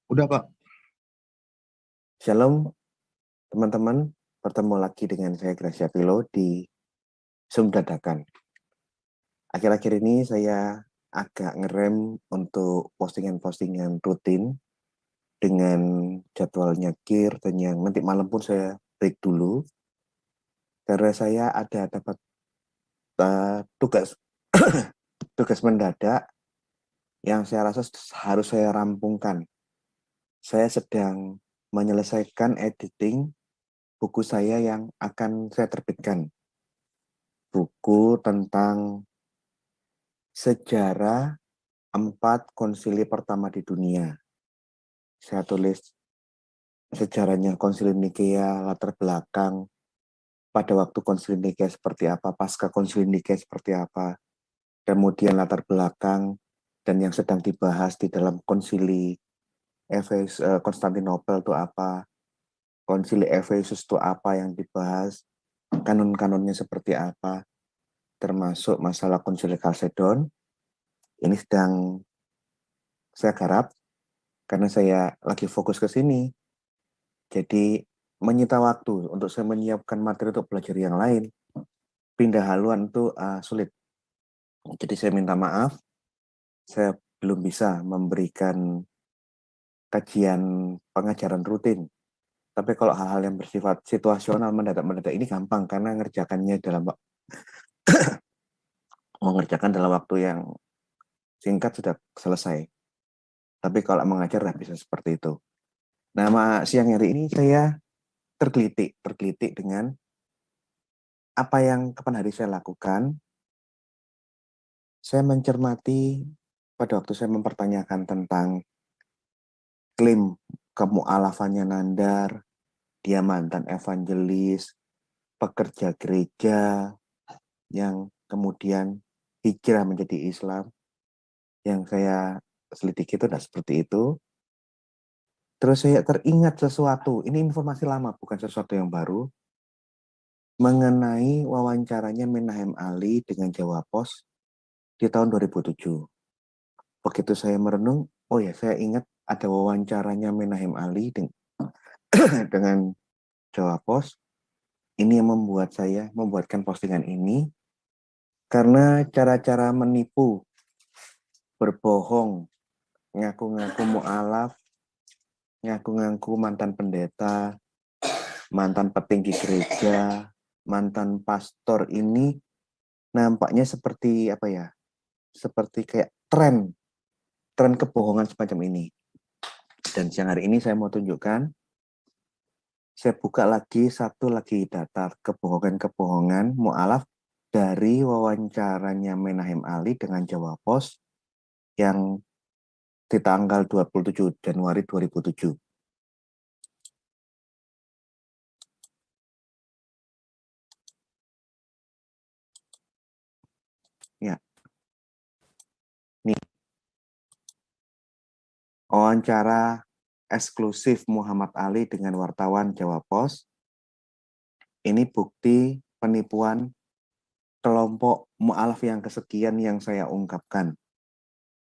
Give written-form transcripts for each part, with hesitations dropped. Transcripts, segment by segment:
Udah, Pak. Shalom teman-teman, bertemu lagi dengan saya Gracia Pilo di Zoom dadakan. Akhir-akhir ini saya agak ngerem untuk postingan-postingan rutin dengan jadwalnya kir dan yang nanti malam pun saya break dulu karena saya ada dapat tugas tugas mendadak yang saya rasa harus saya rampungkan. Saya sedang menyelesaikan editing buku saya yang akan saya terbitkan. Buku tentang sejarah 4 konsili pertama di dunia. Saya tulis sejarahnya konsili Nikea, latar belakang pada waktu konsili Nikea seperti apa, pasca konsili Nikea seperti apa, kemudian latar belakang dan yang sedang dibahas di dalam konsili Konstantinopel itu apa, konsili Efesus itu apa yang dibahas, kanon-kanonnya seperti apa, termasuk masalah konsili Kalsedon. Ini sedang saya garap karena saya lagi fokus ke sini. Jadi menyita waktu untuk saya menyiapkan materi untuk belajar yang lain. Pindah haluan itu sulit. Jadi saya minta maaf, saya belum bisa memberikan kajian pengajaran rutin. Tapi kalau hal-hal yang bersifat situasional mendadak-mendadak ini gampang karena mengerjakan dalam waktu yang singkat sudah selesai. Tapi kalau mengajar tidak bisa seperti itu. Nah, siang hari ini saya tergelitik dengan apa yang kapan hari saya lakukan. Saya mencermati pada waktu saya mempertanyakan tentang klaim kemu'alafannya Nandar, dia mantan evangelis, pekerja gereja, yang kemudian hijrah menjadi Islam. Yang saya selidiki itu tidak seperti itu. Terus saya teringat sesuatu, ini informasi lama, bukan sesuatu yang baru, mengenai wawancaranya Menahem Ali dengan Jawa Pos di tahun 2007. Begitu saya merenung, oh ya saya ingat ada wawancaranya Menahem Ali dengan Jawa Pos. Ini yang membuatkan postingan ini karena cara-cara menipu, berbohong, ngaku-ngaku mu'alaf, ngaku-ngaku mantan pendeta, mantan petinggi gereja, mantan pastor ini nampaknya seperti apa ya? Seperti kayak tren kebohongan semacam ini. Dan siang hari ini saya mau tunjukkan, saya buka lagi satu lagi data kebohongan mu'alaf dari wawancaranya Menahem Ali dengan Jawa Pos yang di tanggal 27 Januari 2007. Ya, nih wawancara eksklusif Muhammad Ali dengan wartawan Jawa Pos. Ini bukti penipuan kelompok mu'alaf yang kesekian yang saya ungkapkan.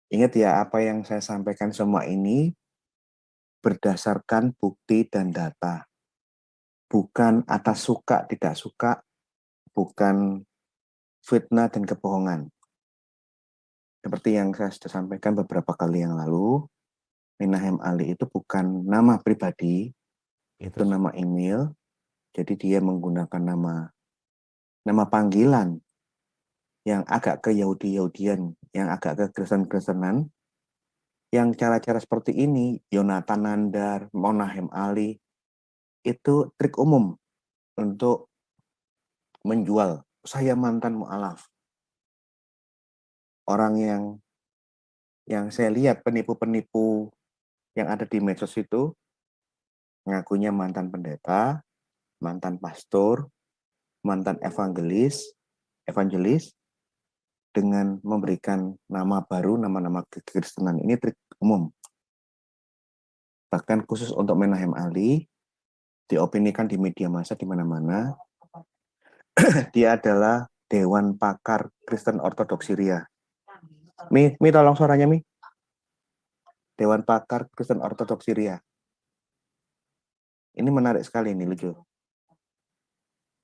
Ingat ya, apa yang saya sampaikan semua ini berdasarkan bukti dan data. Bukan atas suka, tidak suka, bukan fitnah dan kebohongan. Seperti yang saya sudah sampaikan beberapa kali yang lalu, Menahem Ali itu bukan nama pribadi, itu nama email. Jadi dia menggunakan nama panggilan yang agak ke Yahudi-Yahudian, yang agak ke Kristen-Kristenan, yang cara-cara seperti ini, Yonatan Nandar, Menahem Ali, itu trik umum untuk menjual. Saya mantan mu'alaf. Orang yang saya lihat penipu-penipu yang ada di medsos itu, ngakunya mantan pendeta, mantan pastor, mantan evangelis, dengan memberikan nama baru, nama-nama kekristenan. Ini trik umum. Bahkan khusus untuk Menahem Ali, diopinikan di media massa di mana-mana, dia adalah Dewan Pakar Kristen Ortodoks Syria. Mi tolong suaranya, Mi. Dewan Pakar Kristen Ortodoks Syria. Ini menarik sekali, ini lucu.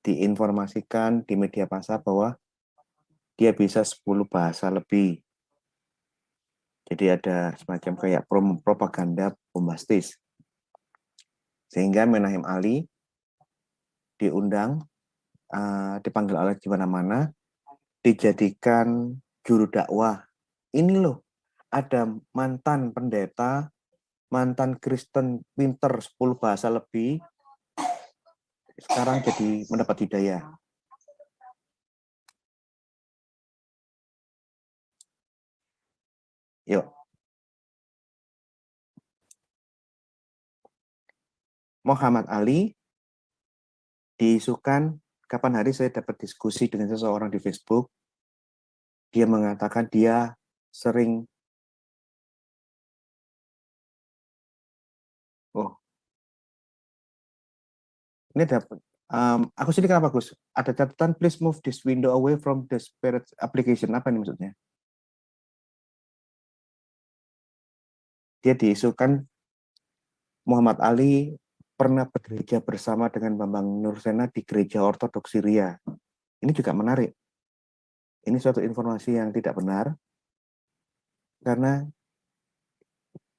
Diinformasikan di media massa bahwa dia bisa 10 bahasa lebih. Jadi ada semacam kayak propaganda bombastis. Sehingga Menahem Ali diundang, dipanggil oleh di mana-mana, dijadikan juru dakwah. Ini loh, ada mantan pendeta, mantan Kristen pinter 10 bahasa lebih, sekarang jadi mendapat hidayah. Yuk. Muhammad Ali diisukan, kapan hari saya dapat diskusi dengan seseorang di Facebook, dia mengatakan dia sering, ini dapat, aku sini kenapa Gus? Ada catatan, please move this window away from the spirit application. Apa ini maksudnya? Dia diisukan Muhammad Ali pernah bergereja bersama dengan Bambang Nursena di gereja Ortodoks Syria. Ini juga menarik. Ini suatu informasi yang tidak benar, karena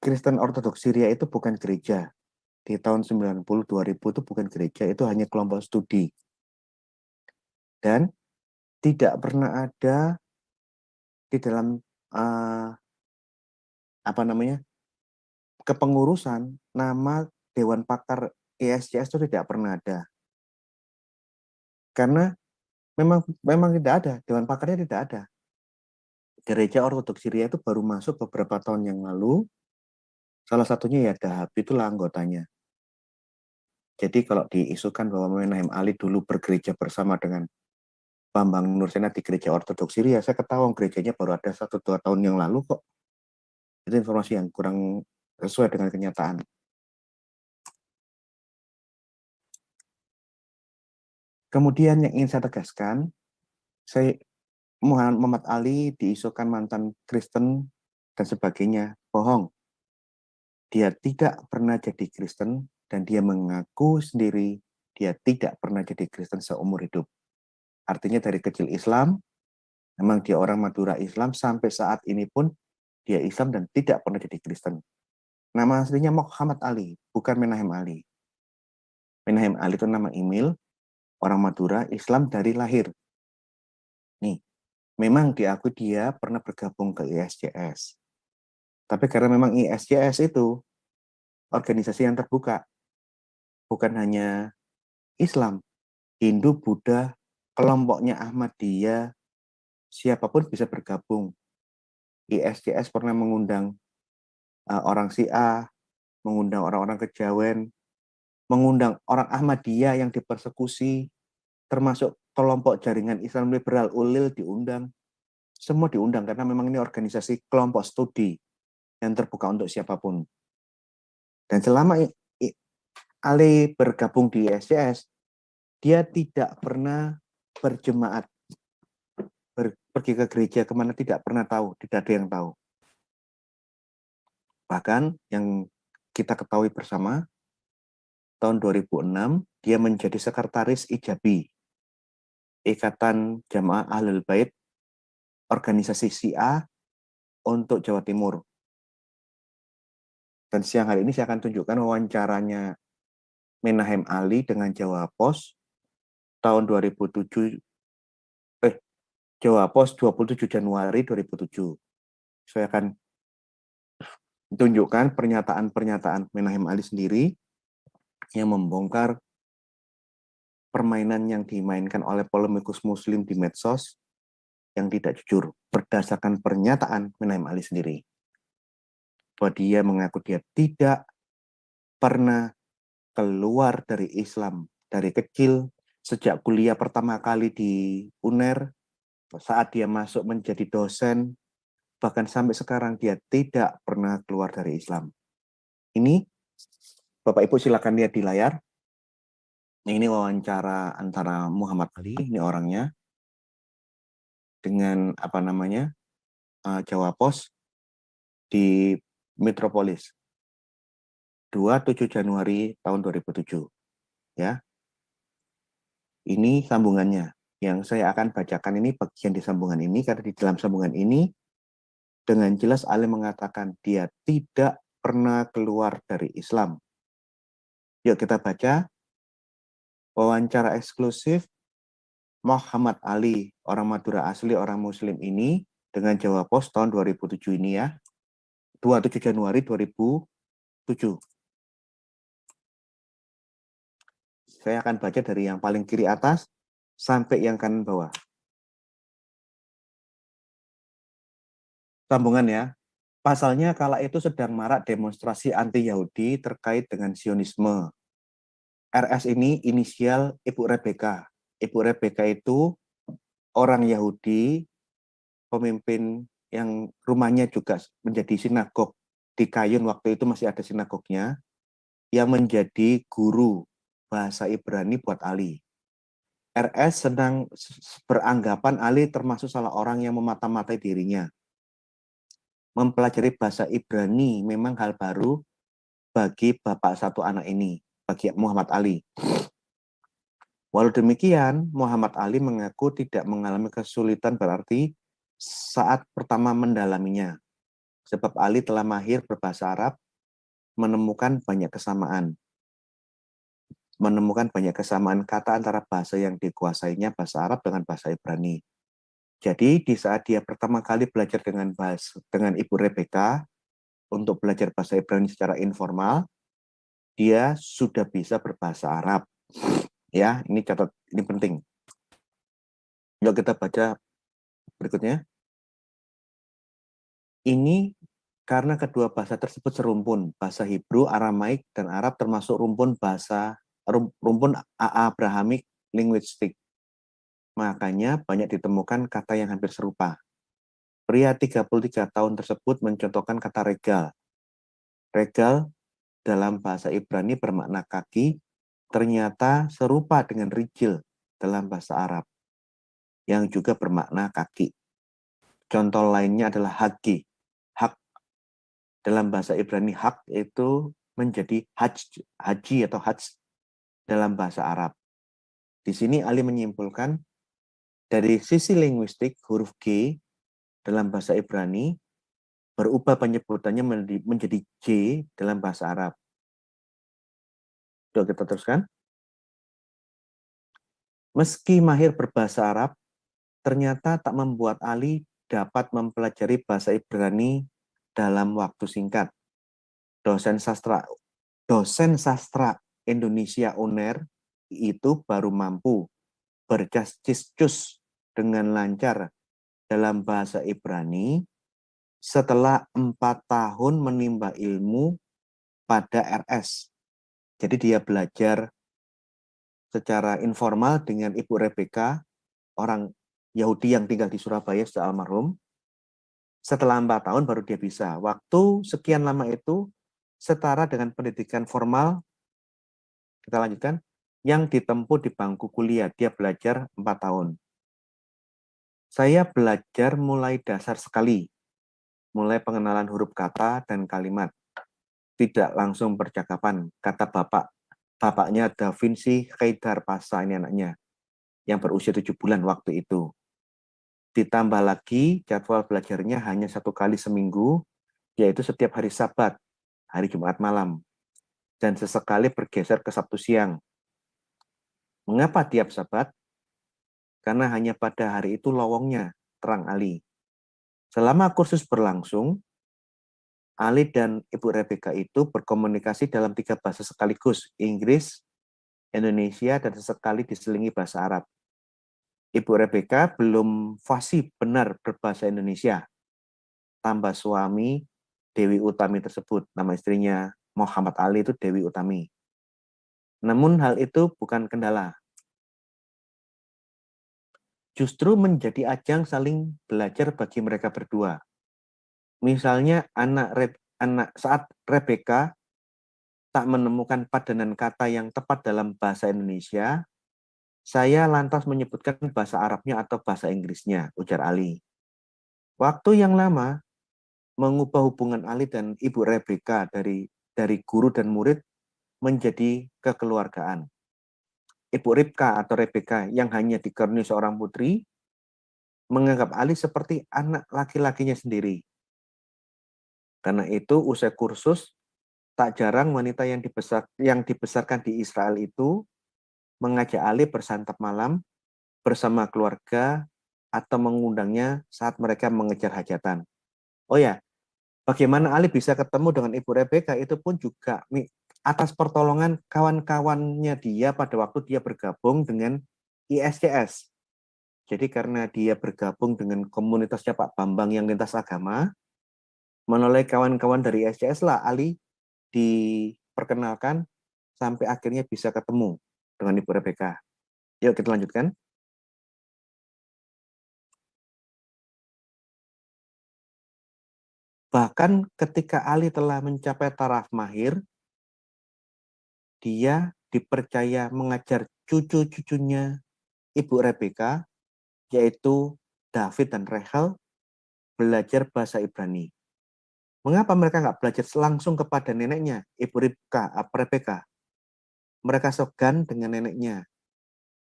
Kristen Ortodoks Syria itu bukan gereja. Di tahun 90-2000 itu bukan gereja, itu hanya kelompok studi. Dan tidak pernah ada di dalam kepengurusan nama Dewan Pakar ISCS itu tidak pernah ada. Karena memang tidak ada, Dewan Pakarnya tidak ada. Gereja Ortodoks Syria itu baru masuk beberapa tahun yang lalu. Salah satunya ya Dahab, itulah anggotanya. Jadi kalau diisukan bahwa Menahem Ali dulu bergereja bersama dengan Bambang Nursena di gereja Ortodoks Syria, saya ketahuan gerejanya baru ada 1-2 tahun yang lalu kok. Itu informasi yang kurang sesuai dengan kenyataan. Kemudian yang ingin saya tegaskan, Muhammad Ali diisukan mantan Kristen dan sebagainya. Bohong. Dia tidak pernah jadi Kristen dan dia mengaku sendiri dia tidak pernah jadi Kristen seumur hidup. Artinya dari kecil Islam, memang dia orang Madura Islam, sampai saat ini pun dia Islam dan tidak pernah jadi Kristen. Nama aslinya Muhammad Ali, bukan Menahem Ali. Menahem Ali itu nama email, orang Madura Islam dari lahir. Nih, memang diakui dia pernah bergabung ke ISCS. Tapi karena memang ISCS itu organisasi yang terbuka, bukan hanya Islam, Hindu, Buddha, kelompoknya Ahmadiyah, siapapun bisa bergabung. ISCS pernah mengundang orang Syiah, mengundang orang-orang Kejawen, mengundang orang Ahmadiyah yang dipersekusi, termasuk kelompok jaringan Islam liberal, ULIL diundang. Semua diundang karena memang ini organisasi kelompok studi yang terbuka untuk siapapun. Dan selama Ali bergabung di ISCS, dia tidak pernah berjemaat, pergi ke gereja kemana tidak pernah tahu, tidak ada yang tahu. Bahkan yang kita ketahui bersama, tahun 2006 dia menjadi sekretaris IJABI, Ikatan Jamaah Ahlul Bait, organisasi Syiah untuk Jawa Timur. Dan siang hari ini saya akan tunjukkan wawancaranya Menahem Ali dengan Jawa Pos tahun 2007, Jawa Pos 27 Januari 2007. Saya akan tunjukkan pernyataan-pernyataan Menahem Ali sendiri yang membongkar permainan yang dimainkan oleh polemikus muslim di medsos yang tidak jujur berdasarkan pernyataan Menahem Ali sendiri. Bahwa dia mengaku dia tidak pernah keluar dari Islam dari kecil, sejak kuliah pertama kali di UNER, saat dia masuk menjadi dosen, bahkan sampai sekarang dia tidak pernah keluar dari Islam. Ini Bapak Ibu silakan lihat di layar. Ini wawancara antara Muhammad Ali, ini orangnya, dengan Jawa Pos di Metropolis. 27 Januari tahun 2007. Ya. Ini sambungannya. Yang saya akan bacakan ini bagian di sambungan ini, karena di dalam sambungan ini dengan jelas Ali mengatakan dia tidak pernah keluar dari Islam. Yuk kita baca. Wawancara eksklusif Muhammad Ali, orang Madura asli, orang Muslim ini dengan Jawa Pos tahun 2007 ini ya. 27 Januari 2007. Saya akan baca dari yang paling kiri atas sampai yang kanan bawah. Sambungan ya. Pasalnya kala itu sedang marak demonstrasi anti-Yahudi terkait dengan Zionisme. RS ini inisial Ibu Rebecca. Ibu Rebecca itu orang Yahudi, pemimpin yang rumahnya juga menjadi sinagog di Kayun, waktu itu masih ada sinagognya, yang menjadi guru bahasa Ibrani buat Ali. RS sedang beranggapan Ali termasuk salah orang yang memata-matai dirinya. Mempelajari bahasa Ibrani memang hal baru bagi bapak satu anak ini, bagi Muhammad Ali. Walau demikian, Muhammad Ali mengaku tidak mengalami kesulitan berarti saat pertama mendalaminya. Sebab Ali telah mahir berbahasa Arab, menemukan banyak kesamaan kata antara bahasa yang dikuasainya, bahasa Arab, dengan bahasa Ibrani. Jadi di saat dia pertama kali belajar dengan Ibu Rebecca untuk belajar bahasa Ibrani secara informal, dia sudah bisa berbahasa Arab. Ya, ini catat, ini penting. Yuk kita baca berikutnya. Ini karena kedua bahasa tersebut serumpun, bahasa Hebrew, Aramaik, dan Arab termasuk rumpun Abrahamic linguistik. Makanya banyak ditemukan kata yang hampir serupa. Pria 33 tahun tersebut mencontohkan kata regal. Regal dalam bahasa Ibrani bermakna kaki, ternyata serupa dengan rijil dalam bahasa Arab, yang juga bermakna kaki. Contoh lainnya adalah haki. Hak dalam bahasa Ibrani, hak itu menjadi haji atau hajj dalam bahasa Arab. Di sini Ali menyimpulkan dari sisi linguistik huruf G dalam bahasa Ibrani berubah penyebutannya menjadi J dalam bahasa Arab. Coba kita teruskan. Meski mahir berbahasa Arab, ternyata tak membuat Ali dapat mempelajari bahasa Ibrani dalam waktu singkat. Dosen sastra Indonesia UNER itu baru mampu bercas-cus dengan lancar dalam bahasa Ibrani setelah 4 tahun menimba ilmu pada RS. Jadi dia belajar secara informal dengan Ibu Rebecca, orang Yahudi yang tinggal di Surabaya sudah almarhum. Setelah 4 tahun baru dia bisa. Waktu sekian lama itu setara dengan pendidikan formal, kita lanjutkan, yang ditempuh di bangku kuliah. Dia belajar 4 tahun. Saya belajar mulai dasar sekali, mulai pengenalan huruf kata dan kalimat. Tidak langsung percakapan, kata bapaknya Da Vinci Haidar Pasha, ini anaknya, yang berusia 7 bulan waktu itu. Ditambah lagi jadwal belajarnya hanya 1 kali seminggu, yaitu setiap hari Sabat, hari Jumat malam, dan sesekali bergeser ke Sabtu siang. Mengapa tiap Sabat? Karena hanya pada hari itu lowongnya, terang Ali. Selama kursus berlangsung, Ali dan Ibu Rebecca itu berkomunikasi dalam 3 bahasa sekaligus, Inggris, Indonesia, dan sesekali diselingi bahasa Arab. Ibu Rebecca belum fasih benar berbahasa Indonesia. Tambah suami Dewi Utami tersebut, nama istrinya Muhammad Ali itu Dewi Utami. Namun hal itu bukan kendala. Justru menjadi ajang saling belajar bagi mereka berdua. Misalnya saat Rebecca tak menemukan padanan kata yang tepat dalam bahasa Indonesia, saya lantas menyebutkan bahasa Arabnya atau bahasa Inggrisnya, ujar Ali. Waktu yang lama, mengubah hubungan Ali dan Ibu Rebecca dari guru dan murid menjadi kekeluargaan. Ibu Ribka atau Rebecca yang hanya dikaruniai seorang putri menganggap Ali seperti anak laki-lakinya sendiri. Karena itu usai kursus, tak jarang wanita yang dibesarkan di Israel itu mengajak Ali bersantap malam bersama keluarga atau mengundangnya saat mereka mengejar hajatan. Oh ya, bagaimana Ali bisa ketemu dengan Ibu Rebecca itu pun juga atas pertolongan kawan-kawannya dia pada waktu dia bergabung dengan ISCS. Jadi karena dia bergabung dengan komunitasnya Pak Bambang yang lintas agama, melalui kawan-kawan dari ISCS lah Ali diperkenalkan sampai akhirnya bisa ketemu dengan Ibu Rebecca. Yuk kita lanjutkan. Bahkan ketika Ali telah mencapai taraf mahir, dia dipercaya mengajar cucu-cucunya Ibu Rebecca, yaitu David dan Rachel, belajar bahasa Ibrani. Mengapa mereka nggak belajar langsung kepada neneknya, Ibu Rebecca? Mereka segan dengan neneknya.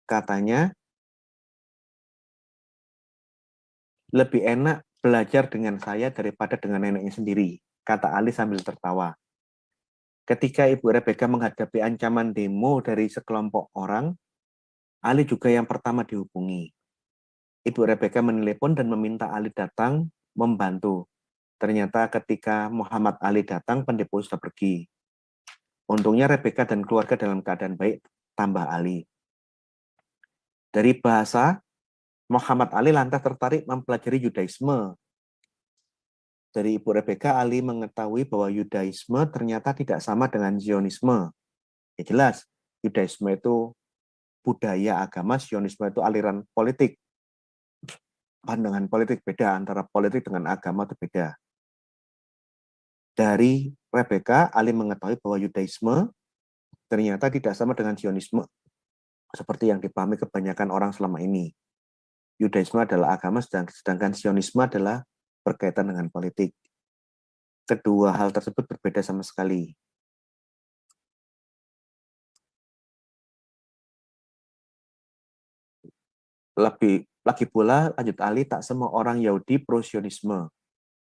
Katanya, lebih enak belajar dengan saya daripada dengan neneknya sendiri, kata Ali sambil tertawa. Ketika Ibu Rebecca menghadapi ancaman demo dari sekelompok orang, Ali juga yang pertama dihubungi. Ibu Rebecca menelepon dan meminta Ali datang membantu. Ternyata ketika Muhammad Ali datang, pendemo sudah pergi. Untungnya Rebecca dan keluarga dalam keadaan baik, tambah Ali. Dari bahasa, Muhammad Ali lantas tertarik mempelajari Yudaisme. Dari Ibu Rebecca, Ali mengetahui bahwa Yudaisme ternyata tidak sama dengan Zionisme. Ya jelas, Yudaisme itu budaya agama, Zionisme itu aliran politik. Pandangan politik beda, antara politik dengan agama itu beda. Dari Rebecca, Ali mengetahui bahwa Yudaisme ternyata tidak sama dengan Zionisme, seperti yang dipahami kebanyakan orang selama ini. Yudaisme adalah agama, sedangkan Zionisme adalah berkaitan dengan politik. Kedua hal tersebut berbeda sama sekali. Lagi pula, lanjut Ali, tak semua orang Yahudi pro-Zionisme.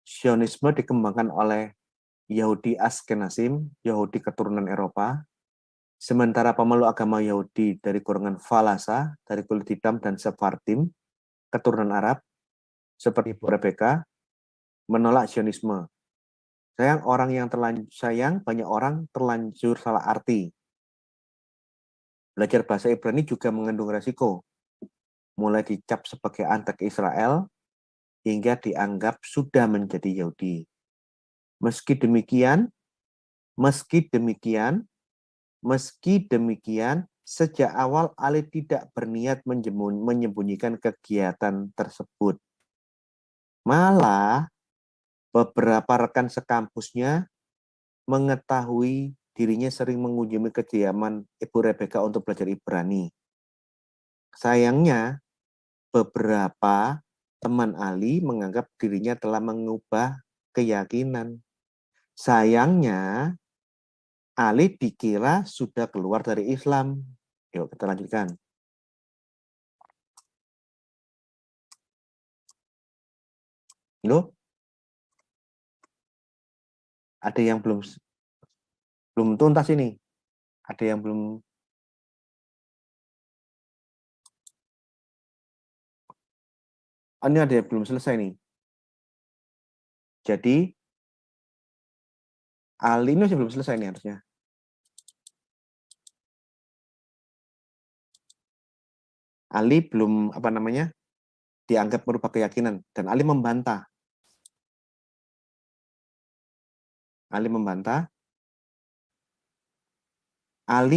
Zionisme dikembangkan oleh Yahudi Askenazim, Yahudi keturunan Eropa, sementara pemeluk agama Yahudi dari golongan Falasa, dari kulit hitam dan Sephardim, keturunan Arab, seperti Ibu Rebecca, menolak Zionisme. Banyak orang terlanjur salah arti. Belajar bahasa Ibrani juga mengandung resiko, mulai dicap sebagai antek-Israel, hingga dianggap sudah menjadi Yahudi. Meski demikian, sejak awal Ali tidak berniat menyembunyikan kegiatan tersebut. Malah, beberapa rekan sekampusnya mengetahui dirinya sering mengunjungi kediaman Ibu Rebecca untuk belajar Ibrani. Sayangnya, beberapa teman Ali menganggap dirinya telah mengubah keyakinan. Sayangnya, Ali dikira sudah keluar dari Islam. Yuk, kita lanjutkan. Loh, ada yang belum tuntas ini. Ada yang belum. Ini ada yang belum selesai nih. Jadi, Ali ini masih belum selesai nih harusnya. Ali belum dianggap merubah keyakinan, dan Ali membantah. Ali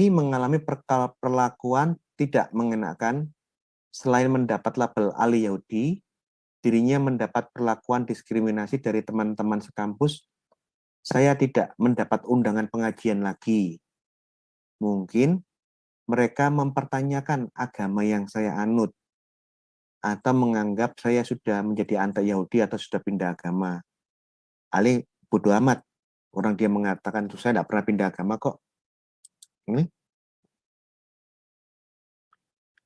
mengalami perlakuan tidak mengenakan. Selain mendapat label Ali Yahudi, dirinya mendapat perlakuan diskriminasi dari teman-teman sekampus. Saya tidak mendapat undangan pengajian lagi. Mungkin mereka mempertanyakan agama yang saya anut, atau menganggap saya sudah menjadi anti-Yahudi atau sudah pindah agama. Ali bodoh amat. Orang dia mengatakan, saya tidak pernah pindah agama kok. Ini.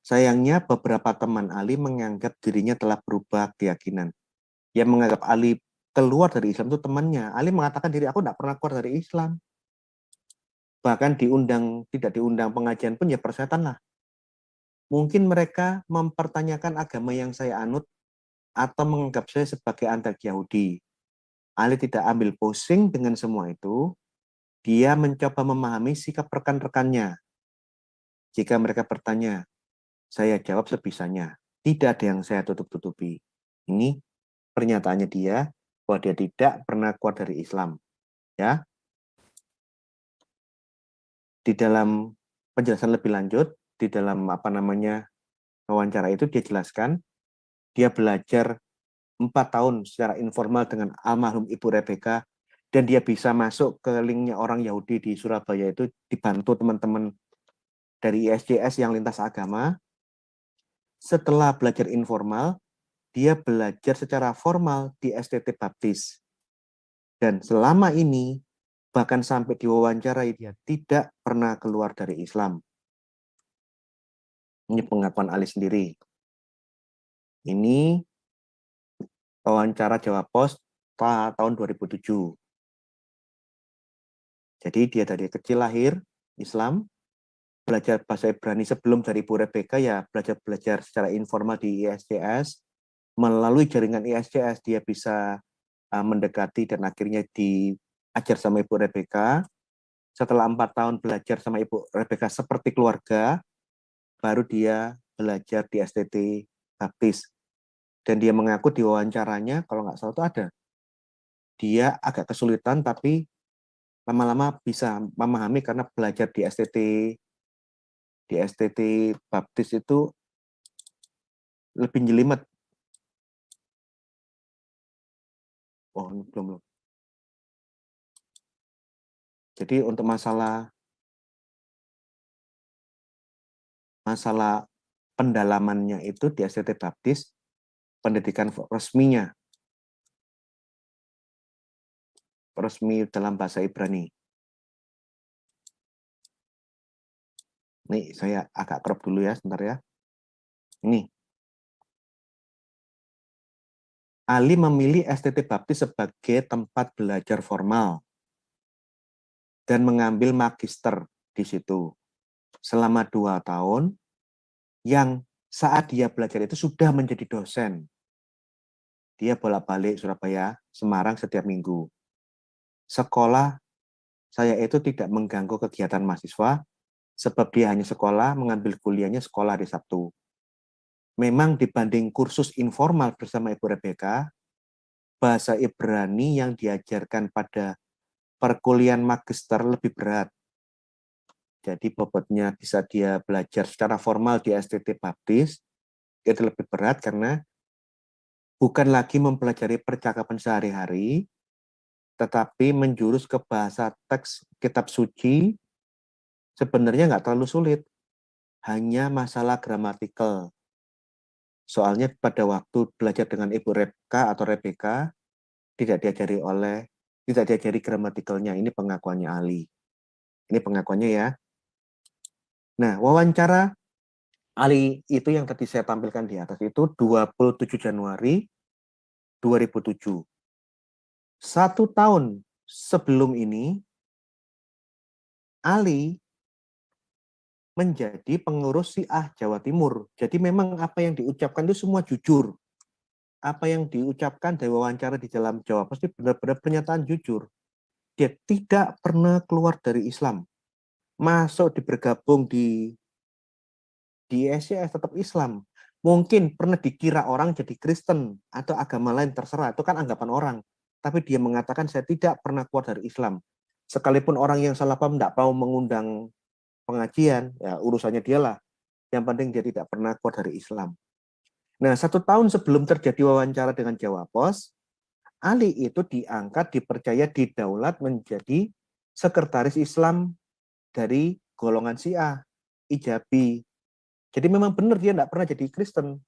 Sayangnya beberapa teman Ali menganggap dirinya telah berubah keyakinan. Yang menganggap Ali keluar dari Islam itu temannya. Ali mengatakan diri aku tidak pernah keluar dari Islam. Bahkan tidak diundang pengajian pun ya persetan lah. Mungkin mereka mempertanyakan agama yang saya anut atau menganggap saya sebagai antek Yahudi. Ali tidak ambil pusing dengan semua itu. Dia mencoba memahami sikap rekan-rekannya. Jika mereka bertanya, saya jawab sebisanya. Tidak ada yang saya tutup-tutupi. Ini pernyataannya dia bahwa dia tidak pernah keluar dari Islam. Ya. Di dalam penjelasan lebih lanjut, di dalam wawancara itu dia jelaskan, dia belajar 4 tahun secara informal dengan almarhum Ibu Rebecca, dan dia bisa masuk ke linknya orang Yahudi di Surabaya itu dibantu teman-teman dari ISJS yang lintas agama. Setelah belajar informal, dia belajar secara formal di STT Baptis. Dan selama ini, bahkan sampai diwawancarai, dia tidak pernah keluar dari Islam. Ini pengakuan Ali sendiri. Ini wawancara Jawa Pos tahun 2007. Jadi dia dari kecil lahir Islam, belajar bahasa Ibrani sebelum dari Ibu Rebecca, ya belajar secara informal di ISJS. Melalui jaringan ISJS dia bisa mendekati dan akhirnya diajar sama Ibu Rebecca. Setelah 4 tahun belajar sama Ibu Rebecca seperti keluarga, baru dia belajar di STT Baptis. Dan dia mengaku di wawancaranya, kalau nggak salah itu ada, dia agak kesulitan tapi lama-lama bisa memahami karena belajar di STT Baptis itu lebih jelimet. Oh, belum. Jadi untuk masalah pendalamannya itu di STT Baptis, pendidikan resmi dalam bahasa Ibrani. Nih, saya agak crop dulu ya, sebentar ya. Ini. Ali memilih STT Baptis sebagai tempat belajar formal dan mengambil magister di situ selama 2 tahun, yang saat dia belajar itu sudah menjadi dosen. Dia bolak-balik Surabaya, Semarang setiap minggu. Sekolah saya itu tidak mengganggu kegiatan mahasiswa, sebab dia hanya sekolah, mengambil kuliahnya sekolah hari Sabtu. Memang dibanding kursus informal bersama Ibu Rebecca, bahasa Ibrani yang diajarkan pada perkuliahan magister lebih berat. Jadi bobotnya bisa dia belajar secara formal di STT Baptis, itu lebih berat karena bukan lagi mempelajari percakapan sehari-hari, tetapi menjurus ke bahasa teks kitab suci. Sebenarnya nggak terlalu sulit, hanya masalah gramatikal. Soalnya pada waktu belajar dengan Ibu Rebecca tidak diajari gramatikalnya. Ini pengakuannya Ali. Ini pengakuannya ya. Nah, wawancara Ali itu yang tadi saya tampilkan di atas itu 27 Januari 2007. 1 tahun sebelum ini, Ali menjadi pengurus Syiah Jawa Timur. Jadi memang apa yang diucapkan itu semua jujur. Apa yang diucapkan dari wawancara di dalam Jawa pasti benar-benar pernyataan jujur. Dia tidak pernah keluar dari Islam. Masuk bergabung di SCS tetap Islam. Mungkin pernah dikira orang jadi Kristen atau agama lain, terserah. Itu kan anggapan orang. Tapi dia mengatakan saya tidak pernah keluar dari Islam. Sekalipun orang yang salah paham tidak mau mengundang pengajian, ya urusannya dialah. Yang penting dia tidak pernah keluar dari Islam. Nah, 1 tahun sebelum terjadi wawancara dengan Jawa Pos, Ali itu diangkat, dipercaya, didaulat menjadi sekretaris Islam dari golongan Syiah, Ijabi. Jadi memang benar dia tidak pernah jadi Kristen.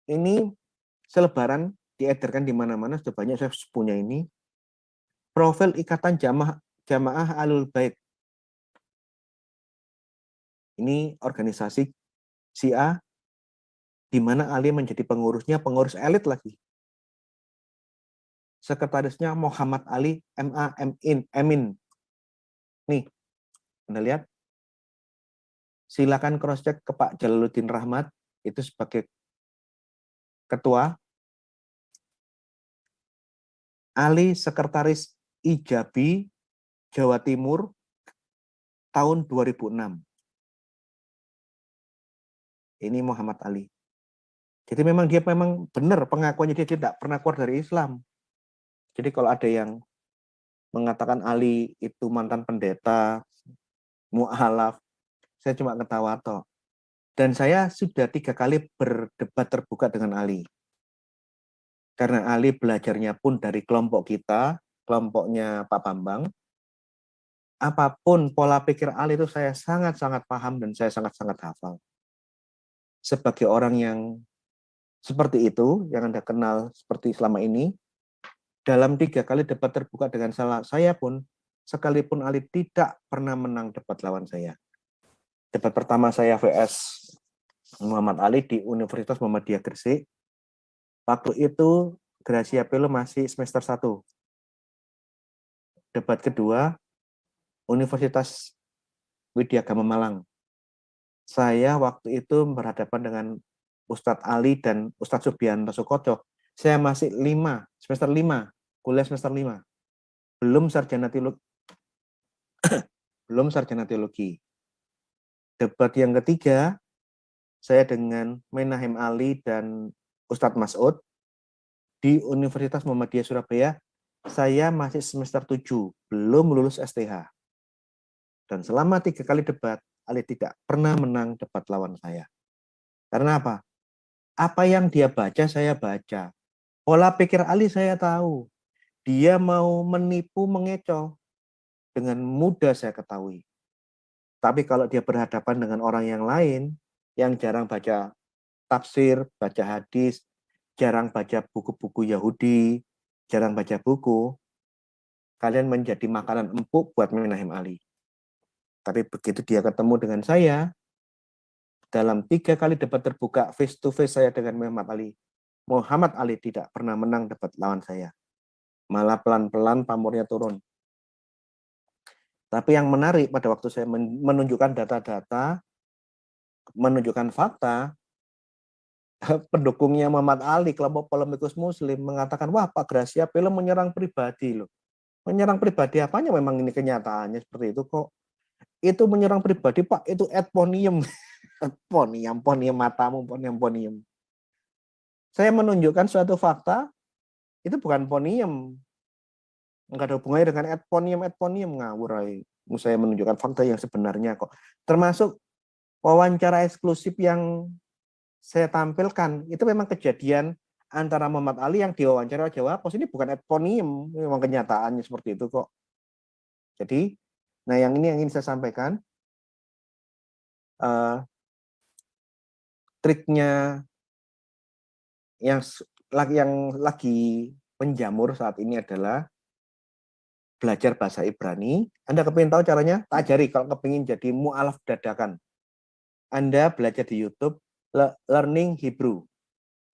Ini selebaran diedarkan di mana-mana, sudah banyak saya punya ini. Profil Ikatan Jamaah Ahlul Bait. Ini organisasi Syiah di mana Ali menjadi pengurusnya, pengurus elit lagi. Sekretarisnya Muhammad Ali Emin. Nih, Anda lihat. Silakan cross check ke Pak Jalaluddin Rahmat itu sebagai ketua. Ali sekretaris Ijabi Jawa Timur tahun 2006. Ini Muhammad Ali. Jadi memang dia memang benar pengakuannya, dia tidak pernah keluar dari Islam. Jadi kalau ada yang mengatakan Ali itu mantan pendeta, mu'alaf, saya cuma ketawa toh. Dan saya sudah 3 kali berdebat terbuka dengan Ali. Karena Ali belajarnya pun dari kelompok kita, kelompoknya Pak Bambang. Apapun pola pikir Ali itu saya sangat-sangat paham dan saya sangat-sangat hafal. Sebagai orang yang seperti itu, yang Anda kenal seperti selama ini, dalam 3 kali debat terbuka dengan saya pun, sekalipun Ali tidak pernah menang debat lawan saya. Debat pertama saya vs Muhammad Ali di Universitas Muhammadiyah Gresik. Waktu itu Gracia Pelo masih semester 1. Debat kedua, Universitas Widyagama Malang. Saya waktu itu berhadapan dengan Ustadz Ali dan Ustadz Subianto Sukoco. Saya masih semester 5, kuliah semester 5. Belum sarjana teologi. Belum sarjana teologi. Debat yang ketiga, saya dengan Menahem Ali dan Ustadz Mas'ud di Universitas Muhammadiyah Surabaya. Saya masih semester 7, belum lulus STH. Dan selama 3 kali debat, Ali tidak pernah menang debat lawan saya. Karena apa? Apa yang dia baca, saya baca. Pola pikir Ali saya tahu. Dia mau menipu, mengecoh. Dengan mudah saya ketahui. Tapi kalau dia berhadapan dengan orang yang lain, yang jarang baca tafsir, baca hadis, jarang baca buku-buku Yahudi, jarang baca buku, kalian menjadi makanan empuk buat Menahem Ali. Tapi begitu dia ketemu dengan saya, dalam 3 kali debat terbuka face to face saya dengan Muhammad Ali tidak pernah menang debat lawan saya. Malah pelan-pelan pamornya turun. Tapi yang menarik pada waktu saya menunjukkan data-data, menunjukkan fakta, pendukungnya Muhammad Ali, kelompok polemikus Muslim, mengatakan, wah Pak Gracia Pelo menyerang pribadi loh. Menyerang pribadi apanya, memang ini kenyataannya seperti itu kok. Itu menyerang pribadi Pak, itu etponium. Ponium matamu, ponium. Saya menunjukkan suatu fakta, itu bukan ponium. Enggak ada hubungannya dengan etponium ngawur. Saya menunjukkan fakta yang sebenarnya kok. Termasuk wawancara eksklusif yang saya tampilkan, itu memang kejadian antara Muhammad Ali yang diwawancara Jawa Pos. Ini bukan etponium, memang kenyataannya seperti itu kok. Jadi, nah yang ini yang ingin saya sampaikan, triknya yang lagi menjamur saat ini adalah belajar bahasa Ibrani. Anda kepingin tahu caranya? Tak ajari kalau kepingin jadi mu'alaf dadakan. Anda belajar di YouTube, Learning Hebrew.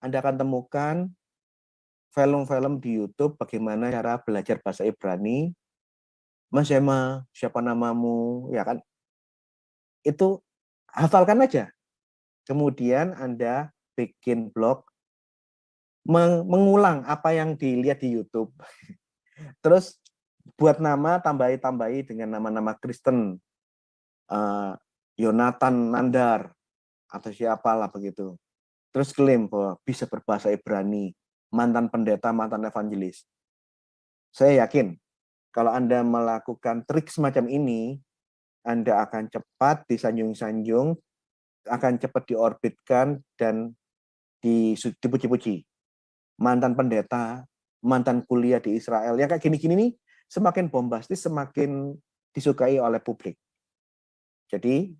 Anda akan temukan film-film di YouTube bagaimana cara belajar bahasa Ibrani. Mas Ema, siapa namamu? Ya kan? Itu hafalkan aja. Kemudian Anda bikin blog, mengulang apa yang dilihat di YouTube. Terus buat nama, tambahi dengan nama-nama Kristen. Yonatan Nandar, atau siapalah begitu. Terus klaim bahwa bisa berbahasa Ibrani, mantan pendeta, mantan evangelis. Saya yakin, kalau Anda melakukan trik semacam ini, Anda akan cepat disanjung-sanjung, akan cepat diorbitkan, dan dipuji-puji. Mantan pendeta, mantan kuliah di Israel, yang kayak gini-gini nih, semakin bombastis, semakin disukai oleh publik. Jadi,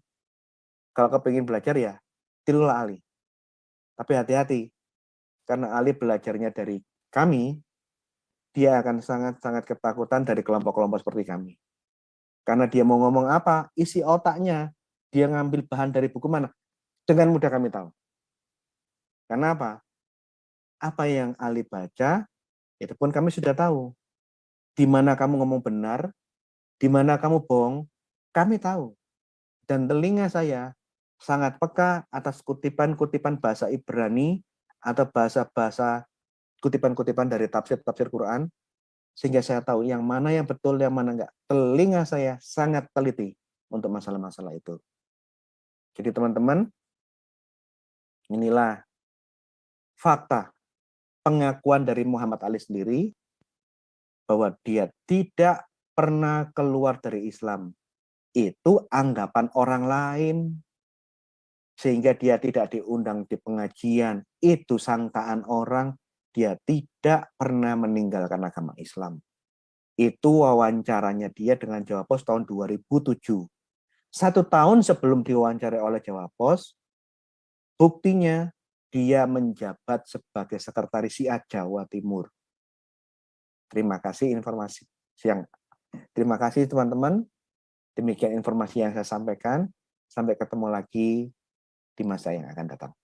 kalau kepingin belajar ya, tirulah Ali. Tapi hati-hati, karena Ali belajarnya dari kami, dia akan sangat-sangat ketakutan dari kelompok-kelompok seperti kami. Karena dia mau ngomong apa, isi otaknya, dia ngambil bahan dari buku mana, dengan mudah kami tahu. Karena apa? Apa yang Ali baca, itu pun kami sudah tahu. Di mana kamu ngomong benar, di mana kamu bohong, kami tahu. Dan telinga saya sangat peka atas kutipan-kutipan bahasa Ibrani atau bahasa-bahasa kutipan-kutipan dari tafsir-tafsir Quran, sehingga saya tahu yang mana yang betul, yang mana enggak. Telinga saya sangat teliti untuk masalah-masalah itu. Jadi teman-teman, inilah fakta pengakuan dari Muhammad Ali sendiri bahwa dia tidak pernah keluar dari Islam. Itu anggapan orang lain. Sehingga dia tidak diundang di pengajian. Itu sangkaan orang, dia tidak pernah meninggalkan agama Islam. Itu wawancaranya dia dengan Jawa Pos tahun 2007. 1 tahun sebelum diwawancarai oleh Jawa Pos, buktinya dia menjabat sebagai sekretaris SIA Jawa Timur. Terima kasih informasi siang. Terima kasih teman-teman. Demikian informasi yang saya sampaikan. Sampai ketemu lagi di masa yang akan datang.